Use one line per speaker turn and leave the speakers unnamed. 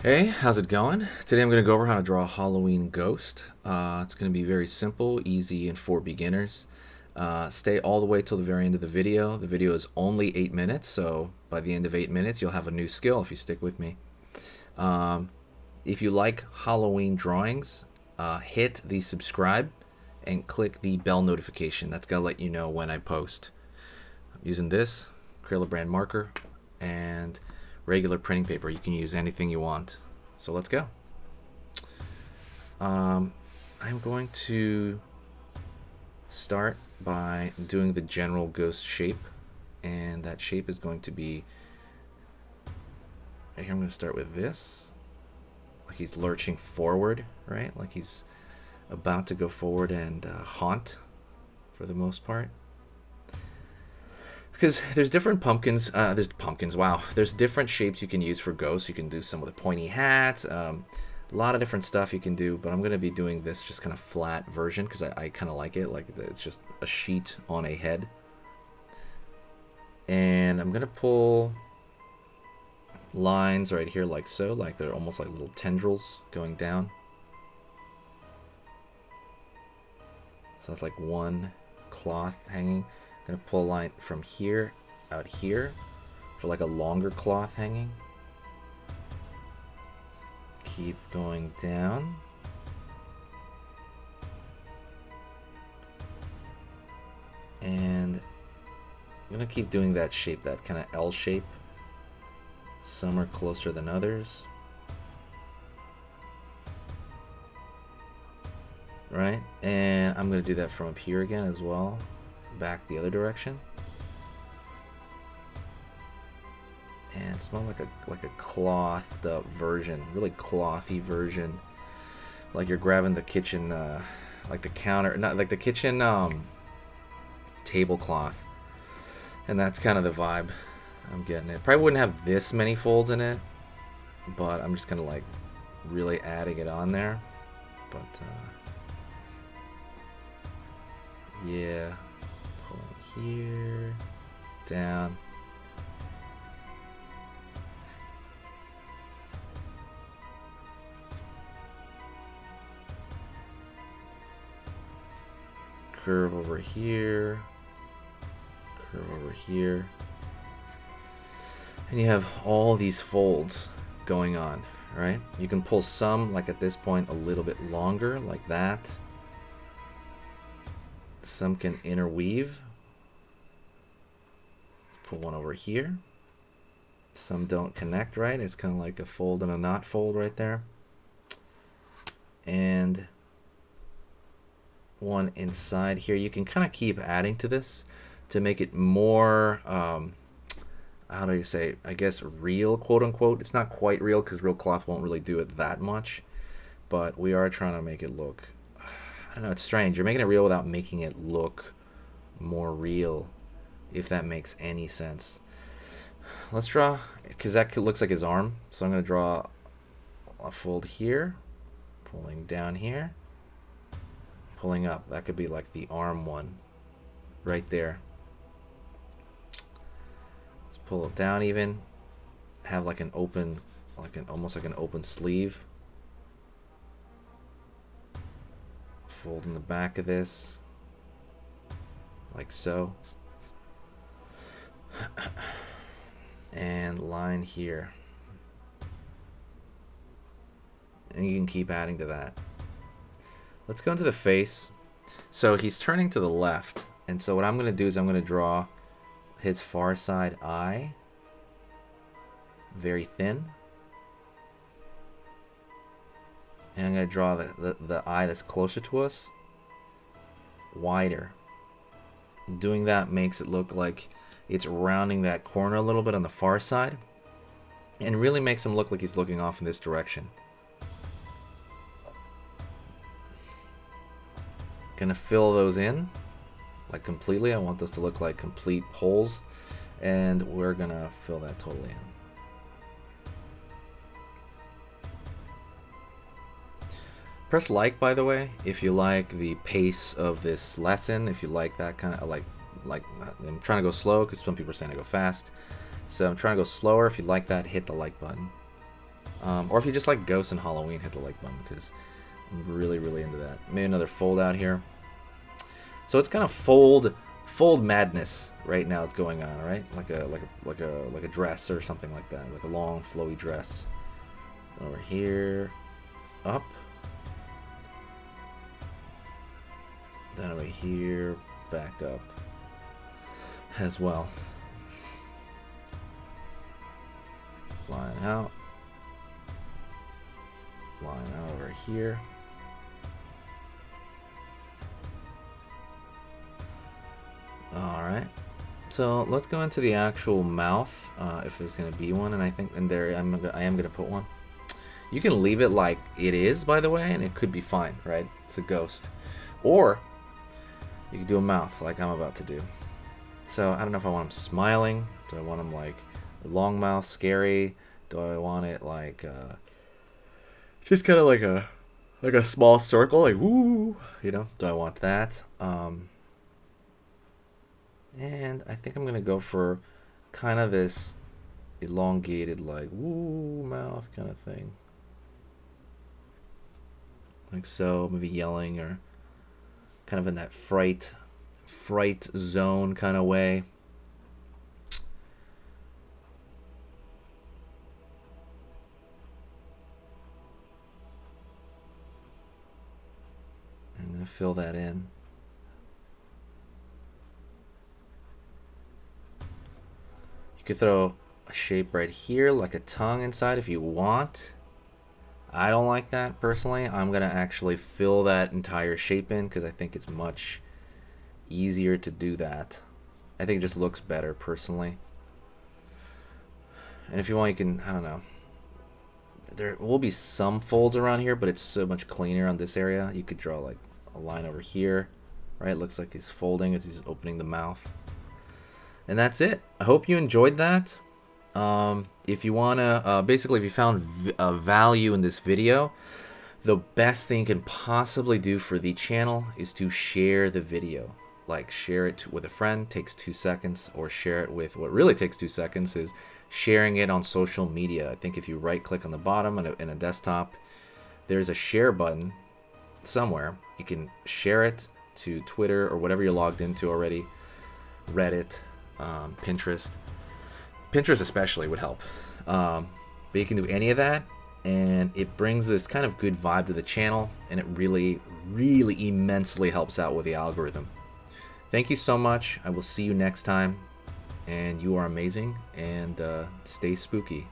Hey, how's it going? Today I'm going to go over how to draw a Halloween ghost. It's going to be very simple, easy, and for beginners. Stay all the way till the very end of the video. The video is only 8 minutes, so by the end of 8 minutes you'll have a new skill if you stick with me. Um, if you like Halloween drawings, hit the subscribe and click the bell notification. That's going to let you know when I post. I'm using this Crayola brand marker and regular printing paper. You can use anything you want. So let's go. I'm going to start by doing the general ghost shape, and that shape is going to be right here. I'm going to start with this, like he's lurching forward, right? Like he's about to go forward and haunt for the most part. Because there's different pumpkins. Wow. There's different shapes you can use for ghosts. You can do some with a pointy hat. A lot of different stuff you can do. But I'm going to be doing this just kind of flat version because I kind of like it. Like it's just a sheet on a head. And I'm going to pull lines right here like so. Like they're almost like little tendrils going down. So that's like one cloth hanging. I'm gonna pull a line from here out here for like a longer cloth hanging. Keep going down. And I'm gonna keep doing that shape, that kind of L shape. Some are closer than others. Right? And I'm gonna do that from up here again as well. Back the other direction, and it's more like a clothed up version, really clothy version, like you're grabbing the kitchen, like the counter, not like the kitchen tablecloth, and that's kind of the vibe I'm getting. It probably wouldn't have this many folds in it, but I'm just kind of like really adding it on there. But yeah. Here, down. Curve over here. Curve over here. And you have all these folds going on, right? You can pull some, like at this point, a little bit longer, like that. Some can interweave. Put one over here. Some don't connect right. It's kind of like a fold and a not fold right there. And one inside here. You can kind of keep adding to this to make it more, how do you say, I guess real, quote unquote. It's not quite real because real cloth won't really do it that much. But we are trying to make it look, I don't know, it's strange. You're making it real without making it look more real, if that makes any sense. Let's draw, because that looks like his arm. So I'm going to draw a fold here, pulling down here, pulling up. That could be like the arm one right there. Let's pull it down even. Have like an open, almost like an open sleeve. Fold in the back of this, like so. And line here, and you can keep adding to that. Let's go into the face. So he's turning to the left, and so what I'm going to do is I'm going to draw his far side eye very thin, and I'm going to draw the eye that's closer to us wider. Doing that makes it look like it's rounding that corner a little bit on the far side, and really makes him look like he's looking off in this direction. Gonna fill those in like completely. I want those to look like complete holes, and we're gonna fill that totally in. Press like, by the way, if you like the pace of this lesson, if you like that kind of like I'm trying to go slow because some people are saying I go fast. So I'm trying to go slower. If you like that, hit the like button. Or if you just like ghosts and Halloween, hit the like button because I'm really, really into that. Made another fold out here. So it's kind of fold madness right now. It's going on, right? Like a dress or something like that, like a long flowy dress. Over here, up. Then over here, back up as well. Line out. Line out over here. Alright. So let's go into the actual mouth, if there's going to be one, and I think in there I am going to put one. You can leave it like it is, by the way, and it could be fine, right? It's a ghost. Or you could do a mouth like I'm about to do. So I don't know if I want him smiling. Do I want him like a long mouth, scary? Do I want it like just kind of like a small circle, like woo, you know? Do I want that? And I think I'm gonna go for kind of this elongated, like woo mouth kind of thing, like so. Maybe yelling or kind of in that fright zone kind of way. I'm gonna fill that in. You could throw a shape right here, like a tongue inside if you want. I don't like that personally. I'm gonna actually fill that entire shape in because I think it's much easier to do that. I think it just looks better personally. And if you want, you can, I don't know. There will be some folds around here, but it's so much cleaner on this area. You could draw like a line over here, right? Looks like he's folding as he's opening the mouth. And that's it. I hope you enjoyed that. If you want to, basically, if you found value in this video, the best thing you can possibly do for the channel is to share the video. Like, share it with a friend, takes 2 seconds, or share it with, what really takes 2 seconds is sharing it on social media. I think if you right click on the bottom in a desktop, there's a share button somewhere. You can share it to Twitter or whatever you're logged into already, Reddit, Pinterest especially would help, but you can do any of that, and it brings this kind of good vibe to the channel, and it really immensely helps out with the algorithm. Thank you so much. I will see you next time, and you are amazing, and stay spooky.